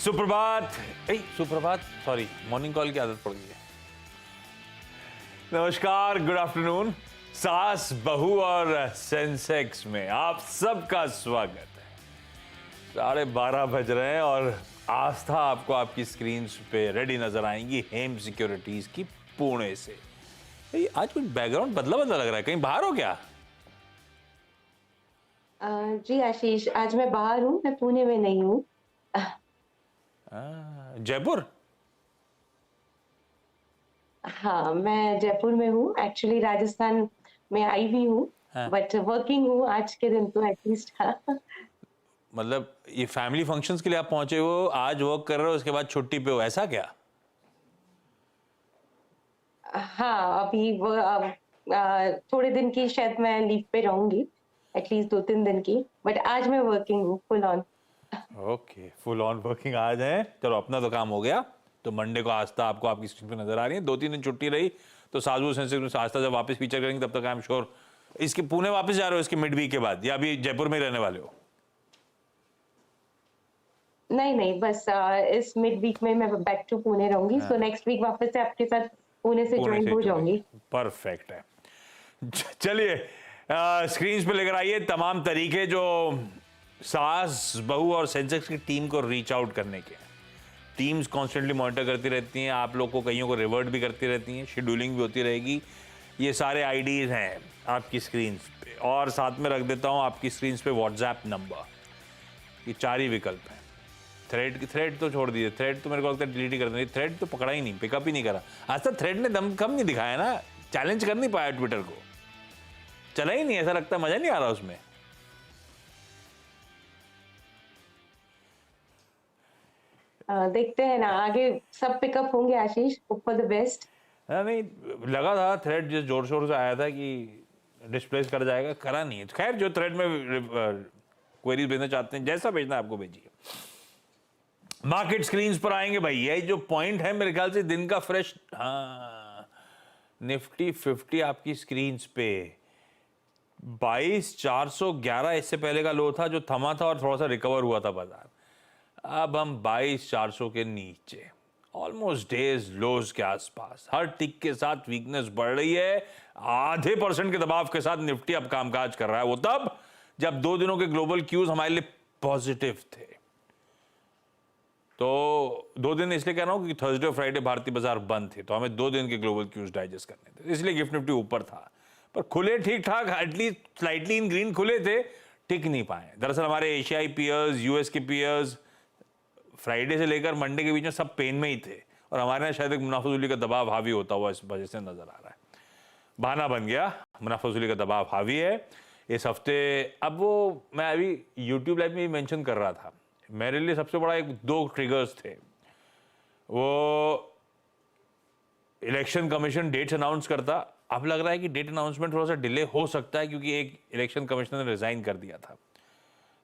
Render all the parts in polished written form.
सुप्रभात। सुप्रभात sorry, morning call की आदत पड़ गई है। नमस्कार, गुड आफ्टरनून। सास बहू और सेंसेक्स में आप सबका स्वागत है। 12:30 बज रहे हैं और आस्था आपको आपकी स्क्रीन पे रेडी नजर आएंगी हेम सिक्योरिटीज की पुणे से। आज कुछ बैकग्राउंड बदला बदला लग रहा है, कहीं बाहर हो क्या? जी आशीष, आज मैं बाहर हूँ, मैं पुणे में नहीं हूँ। जयपुर? हाँ, मैं जयपुर में हूँ। एक्चुअली राजस्थान में आई भी हूँ, हाँ। बट वर्किंग हूँ आज के दिन तो एटलीस्ट। हाँ। मतलब ये फैमिली फंक्शंस के लिए आप पहुंचे हो, आज वर्क कर रहे हो, उसके बाद छुट्टी पे हो, ऐसा क्या? हाँ, अभी वो थोड़े दिन की शायद मैं लीव पे रहूंगी, एटलीस्ट 2-3 दिन की, बट आज मैं वर्किंग हूँ full on. Okay, full on working आज है। चलो, अपना तो काम हो गया। तो मंडे को आस्था आपको आपकी स्क्रीन पे नजर आ रही है। 2-3 दिन छुट्टी रही तो साजू सेंसिटिव आस्था जब वापस फीचर करेंगे तब तक आई एम श्योर इसके पुणे वापस जा रहे हो इसके मिड वीक के बाद, या अभी जयपुर में ही रहने वाले हो? नहीं नहीं, बस इस मिड वीक में मैं बैक टू पुणे रहूंगी, सो नेक्स्ट वीक वापस से आपके साथ पुणे से ज्वाइन हो जाऊंगी। परफेक्ट है। चलिए, स्क्रीन पे लेकर आइए तमाम तरीके जो सास बहू और सेंसेक्स की टीम को रीच आउट करने के। टीम्स कॉन्स्टेंटली मॉनिटर करती रहती हैं, आप लोग को कईयों को रिवर्ट भी करती रहती हैं, शेड्यूलिंग भी होती रहेगी। ये सारे आईडीज हैं आपकी स्क्रीन पे, और साथ में रख देता हूं आपकी स्क्रीन पे व्हाट्सएप नंबर। ये 4 ही विकल्प हैं। थ्रेड तो छोड़ दीजिए, थ्रेड तो मेरे को लगता है डिलीट ही कर देंगे। थ्रेड तो पकड़ा ही नहीं, पिकअप ही नहीं करा आज तक। थ्रेड ने दम कम नहीं दिखाया ना, चैलेंज कर नहीं पाया ट्विटर को, चला ही नहीं, ऐसा लगता मजा नहीं आ रहा उसमें। देखते हैं ना, आगे सब पिकअप होंगे आशीष, होप फॉर द बेस्ट। नहीं, लगा था थ्रेड जिस जोर शोर से आया था कि डिस्प्लेस कर जाएगा, करा नहीं है। खैर, जो थ्रेड में क्वेरीज भेजना चाहते हैं, जैसा भेजना है आपको भेजिए। मार्केट स्क्रीन्स पर आएंगे भाई। ये जो पॉइंट है मेरे ख्याल से दिन का फ्रेश, हाँ, निफ्टी 50 आपकी स्क्रीन्स पे 22,411 इससे पहले का लो था जो थमा था और थोड़ा सा रिकवर हुआ था बाजार। अब हम 22,400 के नीचे, ऑलमोस्ट डेज लोज के आसपास। हर टिक के साथ वीकनेस बढ़ रही है। आधे % के दबाव के साथ निफ्टी अब कामकाज कर रहा है। वो तब जब 2 दिनों के ग्लोबल क्यूज हमारे लिए पॉजिटिव थे। तो 2 दिन इसलिए कह रहा हूं कि थर्सडे और फ्राइडे भारतीय बाजार बंद थे, तो हमें 2 दिन के ग्लोबल क्यूज डाइजेस्ट करने थे, इसलिए गिफ्ट निफ्टी ऊपर था। पर खुले ठीक ठाक, एटलीस्ट स्लाइटली इन ग्रीन खुले थे, टिक नहीं पाए। दरअसल हमारे एशियाई पीयर्स, यूएस के पीयर्स फ्राइडे से लेकर मंडे के बीच में सब पेन में ही थे, और हमारे यहाँ शायद एक मुनाफा वसूली का दबाव हावी होता हुआ इस वजह से नजर आ रहा है। बहाना बन गया, मुनाफा वसूली का दबाव हावी है इस हफ्ते। अब वो मैं अभी यूट्यूब लाइव में भी मेंशन कर रहा था, मेरे लिए सबसे बड़ा 2 ट्रिगर्स थे। वो इलेक्शन कमीशन डेट्स अनाउंस करता, अब लग रहा है कि डेट अनाउंसमेंट थोड़ा सा डिले हो सकता है क्योंकि एक इलेक्शन कमिश्नर ने रिजाइन कर दिया था।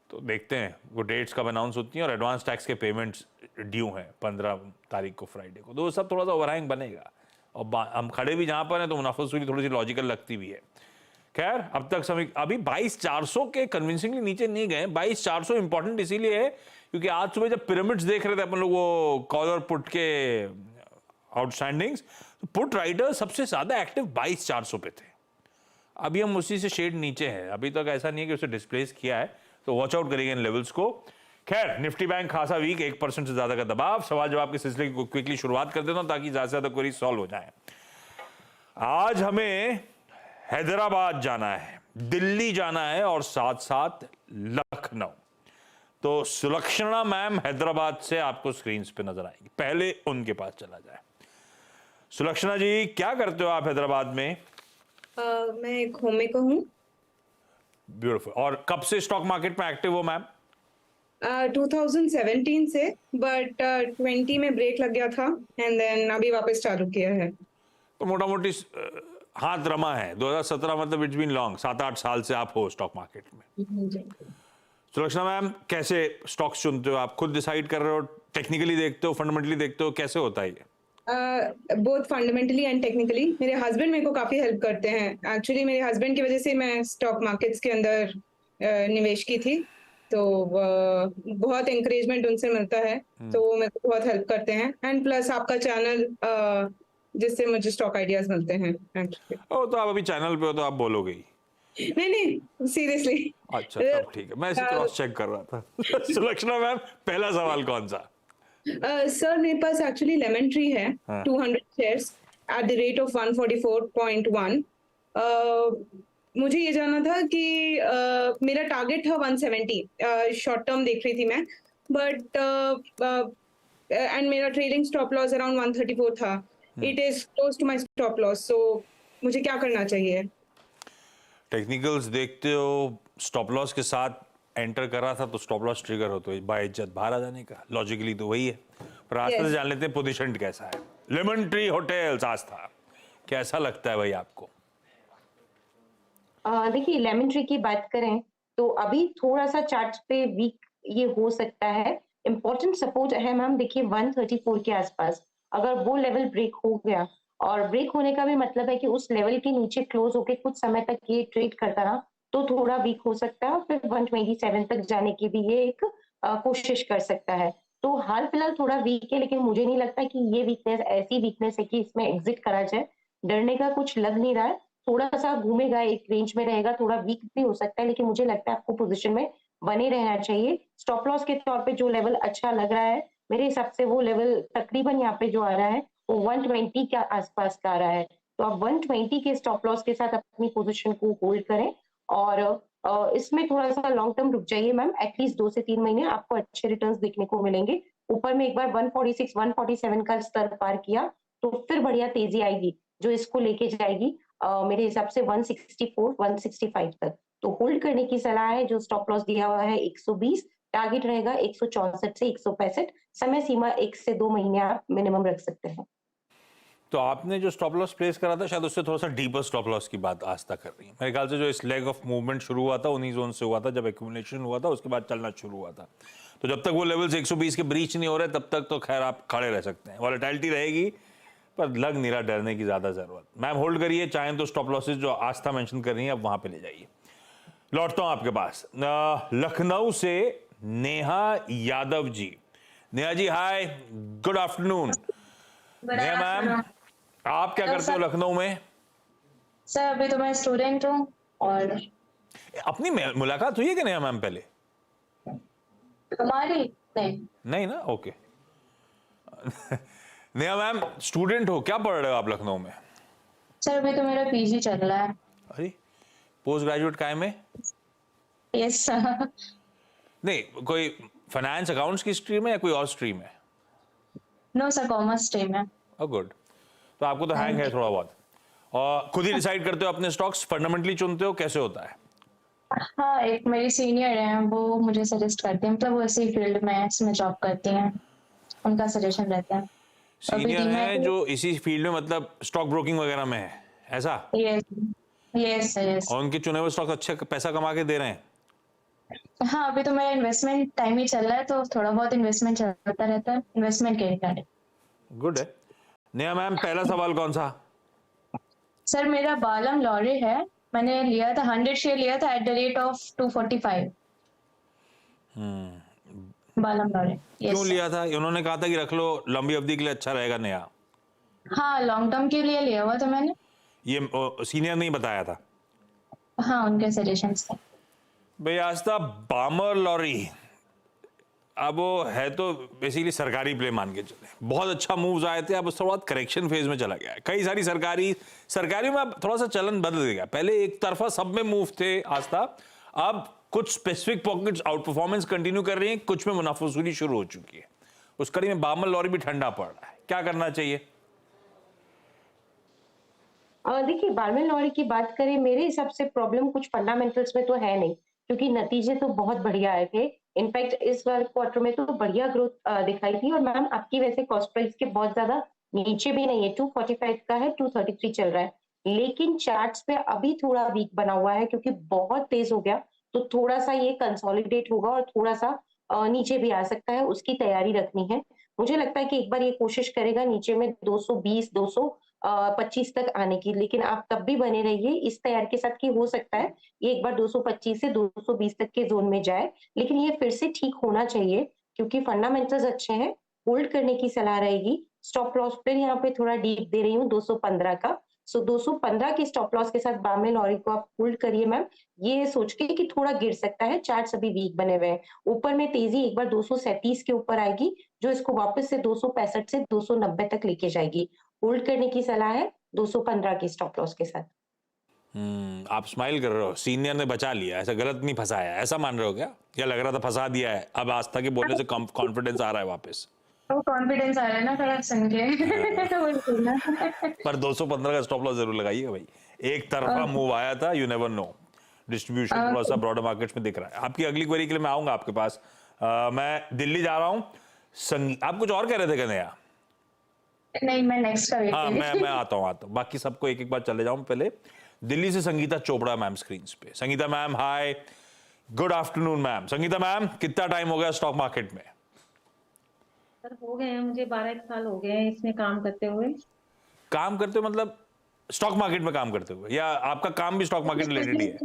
तो देखते हैं वो डेट्स कब अनाउंस होती हैं, और एडवांस टैक्स के पेमेंट्स ड्यू हैं 15 तारीख को फ्राइडे को, तो वो सब थोड़ा सा ओवरहैंग बनेगा। और हम खड़े भी जहां पर हैं तो मुनाफा वसूली थोड़ी सी लॉजिकल लगती भी है। खैर, अब तक समय अभी 22,400 के कन्विंसिंगली नीचे नहीं गए। 22,400 इंपॉर्टेंट इसीलिए है क्योंकि आज सुबह जब पिरामिड्स देख रहे थे अपन लोग, वो कॉल और पुट के आउटस्टैंडिंग्स, तो पुट राइडर सबसे ज्यादा एक्टिव 22,400 पे थे। अभी हम उसी से शेड नीचे हैं, अभी तक ऐसा नहीं है कि उसे डिस्प्लेस किया है, तो वॉच आउट करिएगा इन लेवल्स को। खैर, निफ्टी बैंक खासा वीक, 1% से ज्यादा का दबाव। सवाल जवाब के सिलसिले की क्विकली शुरुआत कर देता हूं ताकि ज्यादा से ज्यादा क्वेरी सॉल्व हो जाए। आज हमें हैदराबाद जाना है, दिल्ली जाना है, और साथ साथ लखनऊ। तो सुलक्षणा मैम हैदराबाद से आपको स्क्रीन पे नजर आएंगी, पहले उनके पास चला जाए। सुलक्षणा जी, क्या करते हो आप हैदराबाद में? मैं एक होम मेकर हूँ। ब्यूटीफुल। और कब से स्टॉक मार्केट में एक्टिव हो मैम? 2017 से, बट 20 में ब्रेक लग गया था एंड देन अभी वापस चालू किया है। तो मोटा मोटी हाथ रमा है। 2017 मतलब इट्स बीन लॉन्ग, 7-8 साल से आप हो स्टॉक मार्केट में। सुलक्षणा मैम, कैसे स्टॉक्स चुनते हो आप? खुद डिसाइड कर रहे हो, टेक्निकली देखते हो, फंडामेंटली देखते हो, कैसे होता है ये? Both fundamentally and technically. मेरे हस्बैंड मेरे को काफी हेल्प करते हैं। एक्चुअली मेरे हस्बैंड की वजह से मैं स्टॉक मार्केट्स के अंदर निवेश की थी। तो बहुत encouragement उनसे मिलता है, तो वो मेरे को बहुत हेल्प करते हैं, एंड प्लस आपका चैनल जिससे मुझे स्टॉक आइडियाज मिलते हैं एक्चुअली। ओ तो आप अभी चैनल पे हो तो आप बोलोगे ही। नहीं नहीं, सीरियसली। अच्छा तब ठीक है, मैं ऐसे क्रॉस चेक कर रहा था। सुलक्षणा मैम, पहला सवाल कौन सा? सर मेरे पास एक्चुअली लेमन ट्री है, हाँ। 200 shares at the rate of 144.1। मुझे ये जानना था कि मेरा टारगेट था 170, शॉर्ट टर्म देख रही थी मैं, बट एंड मेरा ट्रेलिंग स्टॉप लॉस अराउंड 134 था। It is close to my stop loss, so मुझे क्या करना चाहिए? टेक्निकल्स देखते हो, स्टॉप लॉस के साथ एंटर कर रहा था तो स्टॉप लॉस ट्रिगर हो तो बाय इज्जत बाहर आ जाने का, लॉजिकली तो वही है। पर आस्था से जान लेते हैं पोजीशन कैसा है। लेमन ट्री होटल्स, आस्था कैसा लगता है भाई आपको? देखिए, लेमन ट्री की बात करें तो अभी थोड़ा सा चार्ट पे वीक ये हो सकता है। इंपॉर्टेंट सपोर्ट है मैम, देखिए 134 के आसपास। अगर वो लेवल ब्रेक हो गया, और ब्रेक होने का भी मतलब है कि उस लेवल के नीचे क्लोज होके कुछ समय तक ये ट्रेड करता रहा तो थोड़ा वीक हो सकता है, और फिर 127 तक जाने की भी ये एक कोशिश कर सकता है। तो हाल फिलहाल थोड़ा वीक है, लेकिन मुझे नहीं लगता कि ये वीकनेस ऐसी वीकनेस है कि इसमें एग्जिट करा जाए। डरने का कुछ लग नहीं रहा है। थोड़ा सा घूमेगा, एक रेंज में रहेगा, थोड़ा वीक भी हो सकता है, लेकिन मुझे लगता है आपको पोजीशन में बने रहना चाहिए। स्टॉप लॉस के तौर पे जो लेवल अच्छा लग रहा है मेरे हिसाब से, वो लेवल तकरीबन यहाँ पे जो आ रहा है वो 120 के आसपास का आ रहा है। तो आप 120 के स्टॉप लॉस के साथ अपनी पोजीशन को होल्ड करें, और इसमें थोड़ा सा लॉन्ग टर्म रुक जाइए मैम। एटलीस्ट 2 से 3 महीने आपको अच्छे रिटर्न्स देखने को मिलेंगे। ऊपर में एक बार 146 147 का स्तर पार किया तो फिर बढ़िया तेजी आएगी जो इसको लेके जाएगी मेरे हिसाब से 164 165 तक। तो होल्ड करने की सलाह है। जो स्टॉप लॉस दिया हुआ है 120, टारगेट रहेगा 164 से 165। समय सीमा 1 से 2 महीने आप मिनिमम रख सकते हैं। तो आपने जो स्टॉप लॉस प्लेस करा था शायद उससे थोड़ा सा डीपर स्टॉप लॉस की बात आस्था कर रही है। मेरे ख्याल से जो इस लेग ऑफ मूवमेंट शुरू हुआ था उन्हीं जोन से हुआ था, जब एक्यूमुलेशन हुआ था उसके बाद चलना शुरू हुआ था। तो जब तक वो लेवल्स 120 के ब्रीच नहीं हो रहे तब तक तो खैर आप खड़े रह सकते हैं। वॉलेटिलिटी रहेगी पर लग नहीं रहा डरने की ज्यादा जरूरत। मैम होल्ड करिए, चाहें तो स्टॉप लॉसेज जो आस्था मेंशन कर रही है अब वहां पे ले जाइए। लौटता हूं आपके पास लखनऊ से नेहा यादव जी। नेहा जी हाय, गुड आफ्टरनून। नेहा मैम, आप क्या करते हो लखनऊ में? सर अभी तो मैं स्टूडेंट हूँ। और अपनी मुलाकात हुई है कि नेहा मैम पहले? हमारी नहीं। नहीं ना, ओके। नेहा मैम स्टूडेंट हो, क्या पढ़ रहे हो आप लखनऊ में? सर अभी तो मेरा पीजी चल रहा है। अरे पोस्ट ग्रेजुएट काय में? Yes sir. नहीं, कोई फाइनेंस अकाउंट्स की स्ट्रीम है या कोई और स्ट्रीम है? नो सर, कॉमर्स स्ट्रीम है। Oh good. तो आपको तो हैंग है थोड़ा बहुत। और खुद ही डिसाइड करते हो अपने स्टॉक्स, फंडामेंटली चुनते हो, कैसे होता है? हाँ, एक मेरी सीनियर है, वो मुझे सजेस्ट करती है, मतलब वो इसी फील्ड में इसमें जॉब करती हैं, उनका सजेशन रहता है। सीनियर है जो इसी फील्ड में, मतलब स्टॉक ब्रोकिंग वगैरह में है, ऐसा? Yes yes yes. और उनके चुने हुए स्टॉक अच्छे पैसा कमा के दे रहे हैं? हाँ, अभी तो मेरा इन्वेस्टमेंट टाइम ही चल रहा है, तो थोड़ा बहुत इन्वेस्टमेंट चलता रहता है, इन्वेस्टमेंट के रिगार्डिंग। गुड है। नेहा मैम पहला सवाल कौन सा? सर मेरा बालम लॉरी है, मैंने लिया था 100 शेयर लिया था एट द रेट ऑफ 245। बालम लॉरी। क्यों लिया था? उन्होंने कहा था कि रख लो, लंबी अवधि के लिए अच्छा रहेगा। नेहा, हाँ, लॉन्ग टर्म के लिए लिया हुआ था मैंने। ये सीनियर नहीं बताया था? हाँ, उनके सजेशंस थे। भाई आस्था, बामर लॉरी अब वो है तो बेसिकली सरकारी प्ले मान के चले। बहुत अच्छा मूव्स आए थे, अब थोड़ा करेक्शन फेज में चला गया है। कई सारी सरकारी में अब थोड़ा सा चलन बदल गया। पहले एक तरफा सब में मूव थे आस्था, अब कुछ specific pockets out performance continue कर रही हैं, कुछ में मुनाफा वसूली शुरू हो चुकी है। उस कड़ी में बामर लॉरी भी ठंडा पड़ रहा है, क्या करना चाहिए? देखिए, बार्मेल लॉरी की बात करें, मेरे हिसाब से प्रॉब्लम कुछ फंडामेंटल्स में तो है नहीं, क्योंकि नतीजे तो बहुत बढ़िया आए थे। इनफैक्ट इस बार क्वार्टर में तो बढ़िया ग्रोथ दिखाई थी। और मैम आपकी वैसे कॉस्ट प्राइस के बहुत ज्यादा नीचे भी नहीं है, 245 का है, 233 चल रहा है। लेकिन चार्ट्स पे अभी थोड़ा वीक बना हुआ है, क्योंकि बहुत तेज हो गया, तो थोड़ा सा ये कंसोलिडेट होगा और थोड़ा सा नीचे भी आ सकता है, उसकी तैयारी रखनी है। मुझे लगता है कि एक बार ये कोशिश करेगा नीचे में 220 25 तक आने की, लेकिन आप तब भी बने रहिए इस तैयार के साथ कि हो सकता है ये एक बार 225 से 220 तक के जोन में जाए, लेकिन ये फिर से ठीक होना चाहिए क्योंकि फंडामेंटल्स अच्छे हैं। होल्ड करने की सलाह रहेगी। स्टॉप लॉस फिर यहाँ पे थोड़ा डीप दे रही हूँ 215 का। सो 215 के स्टॉप लॉस के साथ बामेल लॉरी को आप होल्ड करिए मैम, ये सोच के कि थोड़ा गिर सकता है, चार्ट्स अभी वीक बने हुए हैं। ऊपर में तेजी एक बार 237 के ऊपर आएगी, जो इसको वापस से 265 से 290 तक लेके जाएगी। होल्ड करने की सलाह है 215 की स्टॉप लॉस के साथ। आप स्माइल कर रहे हो, सीनियर ने बचा लिया, ऐसा गलत नहीं फंसाया, ऐसा मान रहे हो क्या? क्या लग रहा था फंसा दिया है, अब आस्था के बोलने से कॉन्फिडेंस आ रहा है वापस? तो कॉन्फिडेंस आ रहा है ना थोड़ा सुन के। वही बोलना। पर 215 का स्टॉप लॉस जरूर लगाइएगा भाई, एक तरफा मूव आया था, यू नेवर नो, डिस्ट्रीब्यूशन थोड़ा सा ब्रॉडर मार्केट्स में दिख रहा है। आपकी अगली क्वेरी के लिए मैं आऊंगा आपके पास। मैं दिल्ली जा रहा हूँ। आप कुछ और कह रहे थे क्या नया? नहीं, मैं नेक्स्ट का वेट हाँ, कर रही मैं आता हूँ, बाकी सबको एक एक बार चले जाऊं। पहले दिल्ली से संगीता चोपड़ा मैम स्क्रीन पे। Sangeeta ma'am hi, good afternoon ma'am. Sangeeta ma'am, कितना टाइम हो गया स्टॉक मार्केट में? सर हो गए हैं, मुझे 12 साल हो गए हैं इसमें काम करते हुए। काम करते हो मतलब स्टॉक मार्केट में काम करते हुए, या आपका काम भी स्टॉक मार्केट रिलेटेड ही है?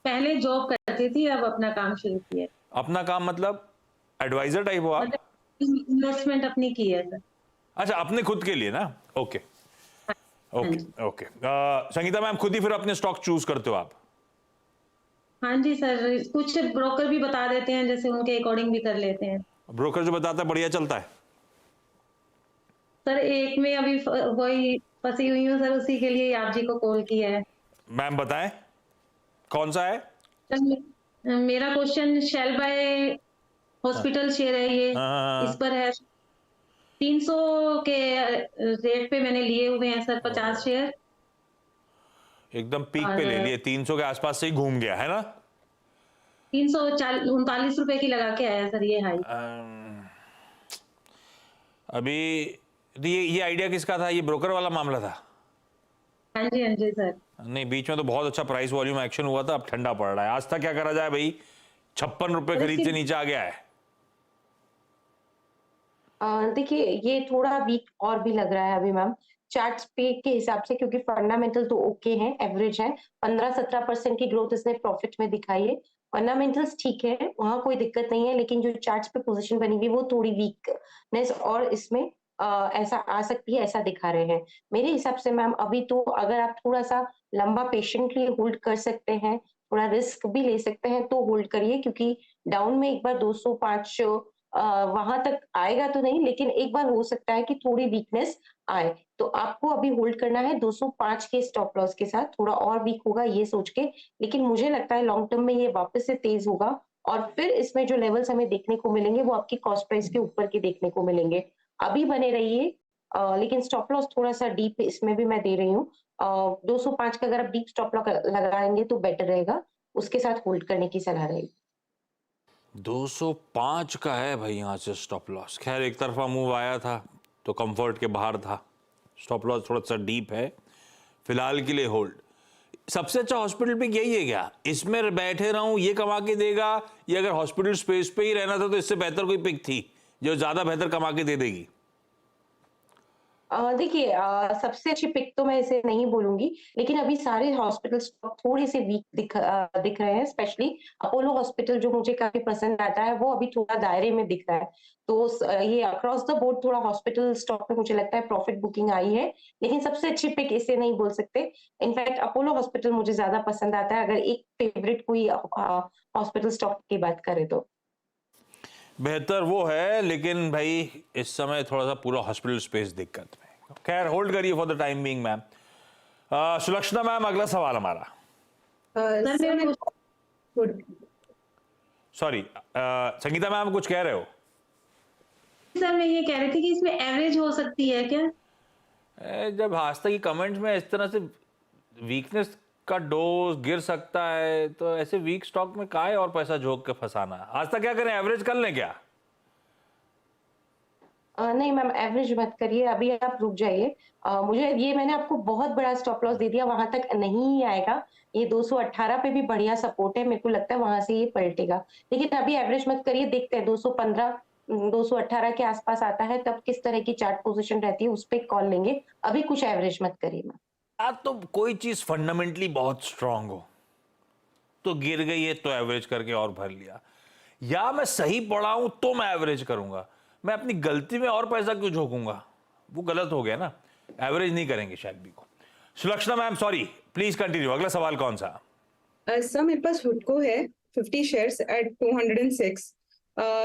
पहले जॉब करती थी, अब अपना काम शुरू किया। अपना काम मतलब एडवाइजर टाइप हो आप? मतलब इन्वेस्टमेंट अपनी की है सर। अच्छा, अपने खुद के लिए ना? Okay okay okay. Sangeeta ma'am, खुद ही फिर अपने स्टॉक चूज करते हो आप? हाँ जी सर, कुछ ब्रोकर भी बता देते हैं, जैसे उनके अकॉर्डिंग भी कर लेते हैं। ब्रोकर जो बताता है बढ़िया चलता है? सर एक में अभी वही फंसी हुई हूँ सर, उसी के लिए आप जी को कॉल किया है। मैम बताएं, कौन सा है? सर मेरा question Shalby hospital share है ये, हाँ। इस पर है 300 के रेट पे मैंने लिए हुए हैं सर 50 शेयर। एकदम पीक पे ले लिए, 300 के आसपास से ही घूम गया है ना? 339 रुपए की लगा के आया सर ये हाई। अभी तो ये आइडिया किसका था? ये ब्रोकर वाला मामला था? हाँ जी सर। नहीं, बीच में तो बहुत अच्छा प्राइस वॉल्यूम एक्शन हुआ था, अब ठंडा पड़ रहा है। आज तक क्या करा जाए भाई, 56 रुपए खरीद से नीचे आ गया है। देखिए ये थोड़ा वीक और भी लग रहा है अभी मैम, चार्ट्स पे के हिसाब से, क्योंकि फंडामेंटल तो ओके हैं, एवरेज है। 15-17% की ग्रोथ इसने प्रॉफिट में दिखाई है। फंडामेंटल्स ठीक है, वहां कोई दिक्कत नहीं है, लेकिन जो चार्ट्स पे पोजीशन बनी हुई है वो थोड़ी वीकनेस और इसमें ऐसा आ सकती है, ऐसा दिखा रहे हैं। मेरे हिसाब से मैम अभी तो अगर आप थोड़ा सा लंबा पेशेंटली होल्ड कर सकते हैं, थोड़ा रिस्क भी ले सकते हैं तो होल्ड करिए, क्योंकि डाउन में एक बार 205 वहां तक आएगा तो नहीं, लेकिन एक बार हो सकता है कि थोड़ी वीकनेस आए, तो आपको अभी होल्ड करना है 205 के स्टॉप लॉस के साथ। थोड़ा और वीक होगा ये सोच के, लेकिन मुझे लगता है लॉन्ग टर्म में ये वापस से तेज होगा और फिर इसमें जो लेवल्स हमें देखने को मिलेंगे वो आपकी कॉस्ट प्राइस के ऊपर के देखने को मिलेंगे। अभी बने रहिए, लेकिन स्टॉप लॉस थोड़ा सा डीप इसमें भी मैं दे रही हूँ। 205 का अगर आप डीप स्टॉप लॉस लगाएंगे तो बेटर रहेगा, उसके साथ होल्ड करने की सलाह रहेगी। 205 का है भाई यहाँ से स्टॉप लॉस। खैर, एक तरफा मूव आया था तो कंफर्ट के बाहर था, स्टॉप लॉस थोड़ा सा डीप है, फिलहाल के लिए होल्ड। सबसे अच्छा हॉस्पिटल पिक यही है क्या? इसमें बैठे रहूं ये कमा के देगा, ये अगर हॉस्पिटल स्पेस पे ही रहना था तो इससे बेहतर कोई पिक थी जो ज्यादा बेहतर कमा के दे देगी? देखिए सबसे अच्छी पिक तो मैं इसे नहीं बोलूंगी, लेकिन अभी सारे हॉस्पिटल स्टॉक थोड़े से वीक दिख रहे हैं। स्पेशली अपोलो हॉस्पिटल जो मुझे काफी पसंद आता है वो अभी थोड़ा दायरे में दिख रहा है। तो ये अक्रॉस द बोर्ड थोड़ा हॉस्पिटल स्टॉक में मुझे लगता है प्रॉफिट बुकिंग आई है, लेकिन सबसे अच्छी पिक इसे नहीं बोल सकते। इनफैक्ट अपोलो हॉस्पिटल मुझे ज्यादा पसंद आता है, अगर एक फेवरेट कोई हॉस्पिटल स्टॉक की बात करें तो। बेहतर वो है, लेकिन भाई इस समय थोड़ा सा पूरा हॉस्पिटल स्पेस दिक्कत में। खैर, होल्ड करिए for the time being ma'am. Sulakshana ma'am, अगला सवाल हमारा। सॉरी, संगीता मैम कुछ कह रहे हो? सर मैं ये कह रही थी कि इसमें एवरेज हो सकती है क्या? जब आस्था की कमेंट्स में इस तरह से वीकनेस का डोज गिर सकता है तो ऐसे वीक स्टॉक में काहे और पैसा झोंक के फंसाना। आस्था क्या करें, एवरेज कर लें क्या? नहीं मैम, एवरेज मत करिए, अभी आप रुक जाइए। मुझे ये मैंने आपको बहुत बड़ा स्टॉप लॉस दे दिया, वहां तक नहीं आएगा। ये 218 पे भी बढ़िया सपोर्ट है, मेरे को लगता है वहां से ये पलटेगा, लेकिन अभी एवरेज मत करिए, देखते हैं 215 218 के आसपास आता है तब किस तरह की चार्ट पोजीशन रहती है उस पर कॉल लेंगे, अभी कुछ एवरेज मत करिए मैम। या तो कोई चीज फंडामेंटली बहुत स्ट्रांग हो तो गिर गई है तो एवरेज करके और भर लिया, या मैं सही पढ़ा हूं तो मैं एवरेज करूंगा, मैं अपनी गलती में और पैसा क्यों झोंकूंगा, वो गलत हो गया ना, एवरेज नहीं करेंगे शायद भी को। Sulakshana ma'am sorry, please continue, अगला सवाल कौन सा? सर मेरे पास हुडको है 50 शेयर्स एट 206।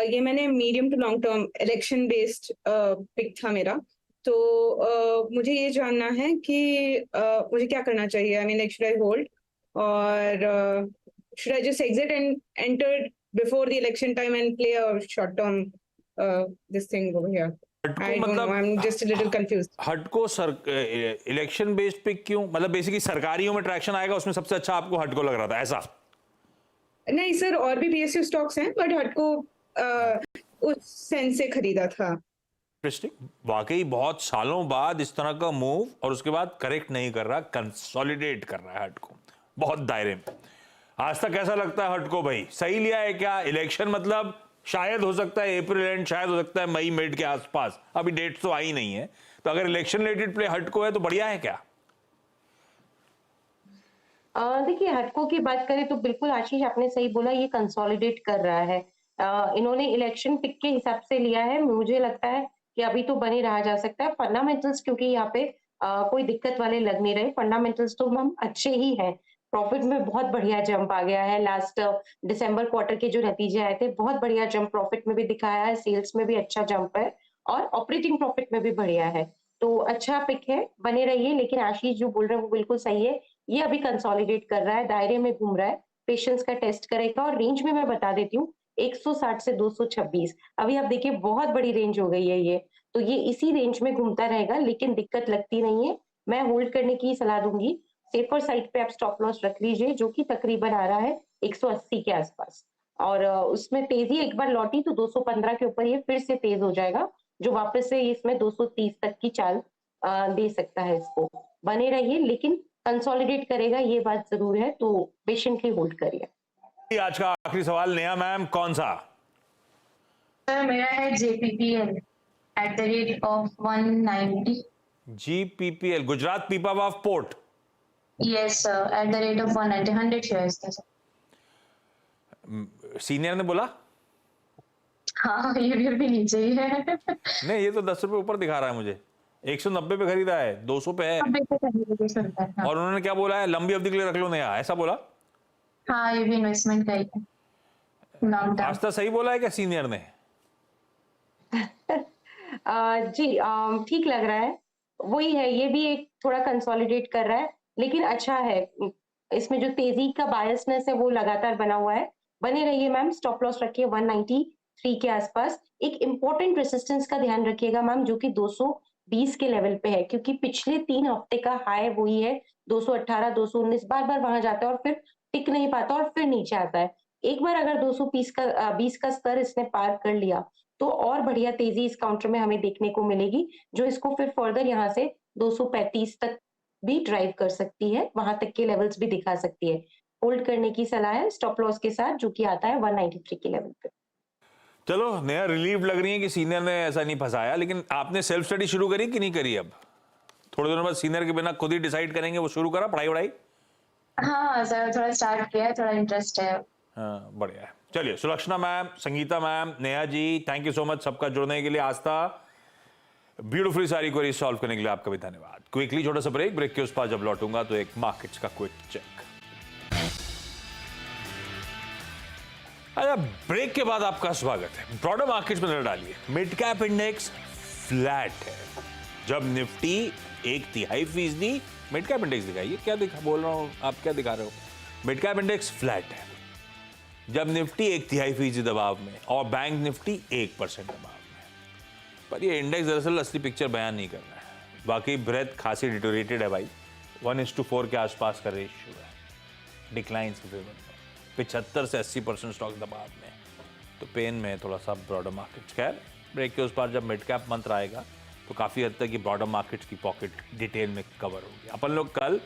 ये मैंने medium to long term election based pick था मेरा, तो मुझे ये जानना है कि मुझे क्या करना चाहिए, I mean like should I hold और should I just exit and enter before the election time and play a short term this thing over here? I don't know, I am just a little confused. हटको sir election based pick क्यों, मतलब basically सरकारियों में traction आएगा उसमें सबसे अच्छा आपको हटको लग रहा था ऐसा? नहीं सर, और भी पीएसयू स्टॉक्स हैं बट हटको उस सेंस से खरीदा था। इंटरेस्टिंग, वाकई बहुत सालों बाद इस तरह का मूव, और उसके बाद करेक्ट नहीं कर रहा, कंसोलिडेट कर रहा है हटको बहुत दायरे में। आज तक कैसा लगता है हटको भाई, सही लिया है क्या? इलेक्शन मतलब शायद हो सकता है अप्रैल एंड, शायद हो सकता है मई मिड के आसपास, अभी डेट तो आई नहीं है, तो अगर इलेक्शन रिलेटेड प्ले हटको है तो बढ़िया है क्या? देखिए हटको की बात करें तो बिल्कुल आशीष आपने सही बोला, ये कंसोलिडेट कर रहा है। इन्होंने इलेक्शन पिक के हिसाब से लिया है, मुझे लगता है कि अभी तो बने रहा जा सकता है। फंडामेंटल्स क्योंकि यहाँ पे कोई दिक्कत वाले लग नहीं रहे, फंडामेंटल्स तो हम अच्छे ही हैं। प्रॉफिट में बहुत बढ़िया जंप आ गया है, लास्ट दिसंबर क्वार्टर के जो नतीजे आए थे बहुत बढ़िया जंप प्रॉफिट में भी दिखाया है, सेल्स में भी अच्छा जंप है और ऑपरेटिंग प्रॉफिट में भी बढ़िया है, तो अच्छा पिक है, बने रहिए। लेकिन आशीष जो बोल रहे हैं वो बिल्कुल सही है, ये अभी कंसोलिडेट कर रहा है, दायरे में घूम रहा है, पेशेंस का टेस्ट करेगा। और रेंज में मैं बता देती हूँ 160 से 226, अभी आप देखिए बहुत बड़ी रेंज हो गई है ये, तो ये इसी रेंज में घूमता रहेगा, लेकिन दिक्कत लगती नहीं है। मैं होल्ड करने की सलाह दूंगी, सेफर साइड पे आप स्टॉप लॉस रख लीजिए जो कि तकरीबन आ रहा है 180 के आसपास, और उसमें तेजी एक बार लौटी तो 215 के ऊपर ये फिर से तेज हो जाएगा, जो वापस से इसमें 230 तक की चाल दे सकता है इसको। बने रहिए, लेकिन कंसोलिडेट करेगा ये बात जरूर है, तो पेशेंटली होल्ड करिए। आज का आखिरी सवाल नेहा मैम, कौन सा? सर मेरा है JPPL at the rate of 190। GPPL, Gujarat Pipavav port. Yes sir, at the rate of 190, 100 shares थे सर। सीनियर ने बोला हाँ ये भी नीचे ही है। नहीं, ये तो 10 रुपए ऊपर दिखा रहा है मुझे, 190 पे खरीदा है, 200 पे है, हाँ और उन्होंने क्या बोला है, लंबी अवधि के लिए रख लो नया, ऐसा बोला? हाँ, ये भी इन्वेस्टमेंट का ही है, लॉन्ग टर्म। आज तक सही बोला है क्या सीनियर ने? जी ठीक लग रहा है, वही है, ये भी एक थोड़ा कंसोलिडेट कर रहा है, लेकिन अच्छा है। इसमें जो तेजी का बायसनेस है वो लगातार बना हुआ है। बने रहिए मैम, स्टॉप लॉस रखिए 193 के आसपास। एक इंपॉर्टेंट रेसिस्टेंस का ध्यान रखिएगा मैम, जो कि 220 के लेवल पे है, क्योंकि पिछले 3 हफ्ते का हाई वही है 218, 219, बार बार वहां जाता है और फिर टिक नहीं पाता और फिर नीचे आता है। एक बार अगर 220 का स्तर इसने पार कर लिया तो और बढ़िया तेजी इस काउंटर में हमें देखने को मिलेगी, जो इसको फिर फर्दर यहाँ से 235 तक भी ड्राइव कर सकती है, वहां तक के लेवल्स भी दिखा सकती है। होल्ड करने की सलाह है स्टॉप लॉस के साथ, जो कि आता है 193 के लेवल पे। चलो नया रिलीव लग रही है कि सीनियर ने ऐसा नहीं फंसाया, लेकिन आपने सेल्फ स्टडी शुरू करी कि नहीं करी? अब थोड़े दिनों बाद सीनियर के बिना खुद ही डिसाइड करेंगे, वो शुरू करा पढ़ाई वढ़ाई? हाँ सर, थोड़ा स्टार्ट किया है, थोड़ा इंटरेस्ट है। हाँ बढ़िया है। चलिए Sulakshana ma'am, Sangeeta ma'am, Neha ji, thank you so much सबका जुड़ने के लिए। आस्था, ब्यूटीफुली सारी क्वेरी सॉल्व करने के लिए आपका भी धन्यवाद। क्विकली छोटा सा ब्रेक के उस पास जब लौटूंगा तो एक मार्केट्स का क्विक चेक। अच्छा, ब्रेक के बाद आपका स्वागत है। ब्रॉडर मार्केट्स में नजर डालिए, मिड कैप इंडेक्स फ्लैट है। जब निफ्टी 1/3% मिड कैप इंडेक्स दिखाइए, क्या दिखा बोल रहा हूं, आप क्या दिखा रहे हो? मिड कैप इंडेक्स फ्लैट है जब निफ्टी 1/3% दबाव में और बैंक निफ्टी 1% दबाव में। पर ये इंडेक्स दरअसल असली पिक्चर बयान नहीं कर रहा है। बाकी ब्रेथ खासी डिटोरेटेड है भाई, 1:4 के आसपास का रेशियो है डिक्लाइंस के फेवर में। 75 से 80% स्टॉक दबाव में, तो पेन में थोड़ा सा ब्रॉडर मार्केट्स। खैर ब्रेक के उस पार जब मिड कैप मंत्र आएगा तो काफ़ी हद तक ये ब्रॉडर मार्केट्स की पॉकेट डिटेल में कवर होगी। अपन लोग कल